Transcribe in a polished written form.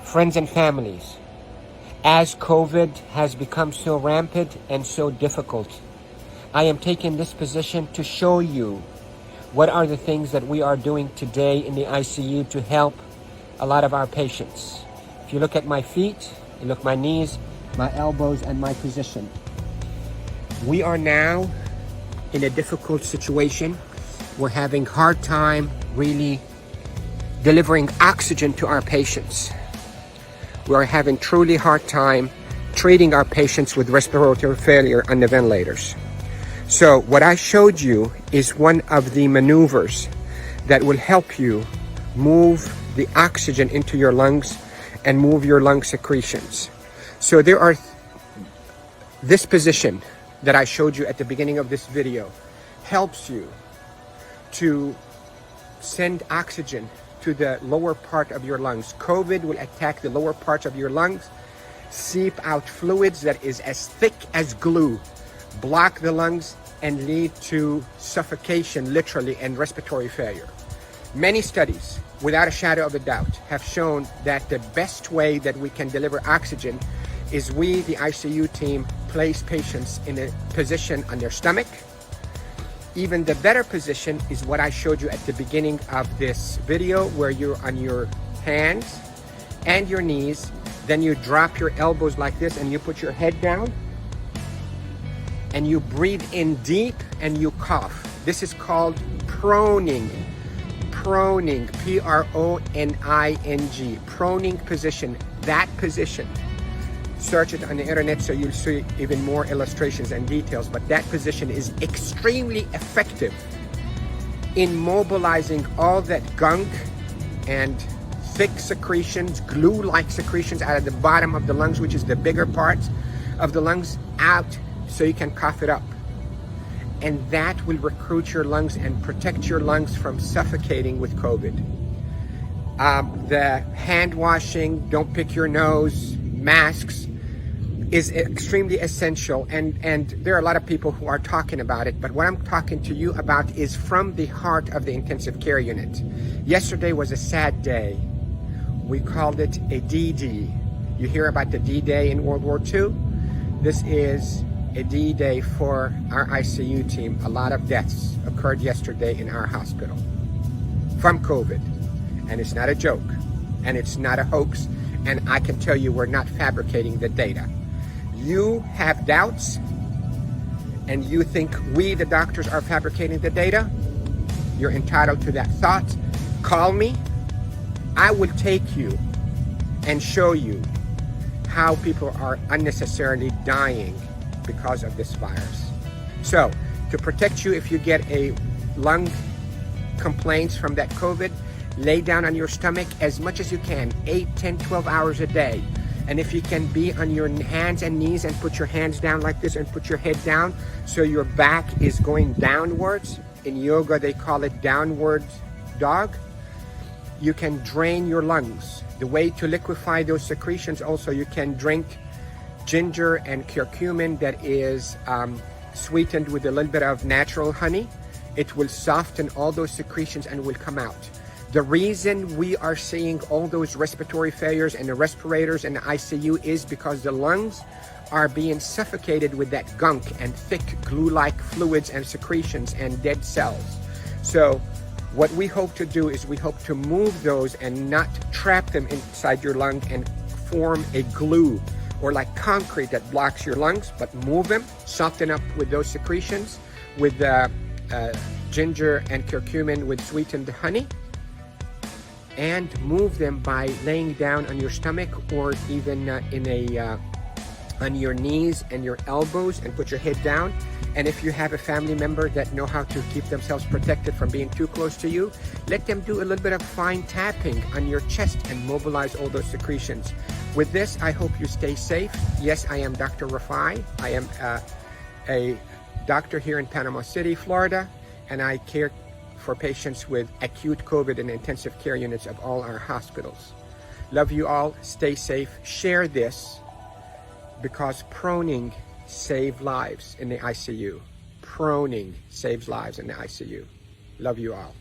Friends and families, as COVID has become so rampant and so difficult, I am taking this position to show you what are the things that we are doing today in the ICU to help a lot of our patients. If you look at my feet, you look at my knees, my elbows, and my position. We are now in a difficult situation. We're having hard time really delivering oxygen to our patients. We are having truly hard time treating our patients with respiratory failure on the ventilators. So what I showed you is one of the maneuvers that will help you move the oxygen into your lungs and move your lung secretions. So there are this position that I showed you at the beginning of this video helps you to send oxygen to the lower part of your lungs. COVID will attack the lower parts of your lungs, seep out fluids that is as thick as glue, block the lungs, and lead to suffocation, literally, and respiratory failure. Many studies, without a shadow of a doubt, have shown that the best way that we can deliver oxygen is we, the ICU team, place patients in a position on their stomach. Even the better position is what I showed you at the beginning of this video, where you're on your hands and your knees, then you drop your elbows like this and you put your head down and you breathe in deep and you cough. This is called proning. Proning, P-R-O-N-I-N-G, proning position, that position. Search it on the internet so you'll see even more illustrations and details, but that position is extremely effective in mobilizing all that gunk and thick secretions, glue-like secretions out of the bottom of the lungs, which is the bigger parts of the lungs, out so you can cough it up. And that will recruit your lungs and protect your lungs from suffocating with COVID. The hand washing, don't pick your nose, masks, is extremely essential, and there are a lot of people who are talking about it, but what I'm talking to you about is from the heart of the intensive care unit. Yesterday was a sad day. We called it a D-Day. You hear about the D-Day in World War II? This is a D-Day for our ICU team. A lot of deaths occurred yesterday in our hospital from COVID, and it's not a joke, and it's not a hoax, and I can tell you we're not fabricating the data. You have doubts and you think we, the doctors, are fabricating the data. You're entitled to that thought. Call me. I will take you and show you how people are unnecessarily dying because of this virus. So to protect you, if you get a lung complaints from that COVID, lay down on your stomach as much as you can, 8, 10, 12 hours a day. And if you can be on your hands and knees and put your hands down like this and put your head down so your back is going downwards. In yoga, they call it downward dog. You can drain your lungs. The way to liquefy those secretions, also, you can drink ginger and curcumin that is sweetened with a little bit of natural honey. It will soften all those secretions and will come out. The reason we are seeing all those respiratory failures and the respirators in the ICU is because the lungs are being suffocated with that gunk and thick glue-like fluids and secretions and dead cells. So what we hope to do is we hope to move those and not trap them inside your lung and form a glue or like concrete that blocks your lungs, but move them, soften up with those secretions with ginger and curcumin with sweetened honey, and move them by laying down on your stomach or even on your knees and your elbows and put your head down. And if you have a family member that know how to keep themselves protected from being too close to you, let them do a little bit of fine tapping on your chest and mobilize all those secretions. With this, I hope you stay safe. Yes, I am Dr. Rafai. I am a doctor here in Panama City, Florida, and I care for patients with acute COVID in intensive care units of all our hospitals. Love you all. Stay safe. Share this because proning saves lives in the ICU. proning saves lives in the ICU. Love you all.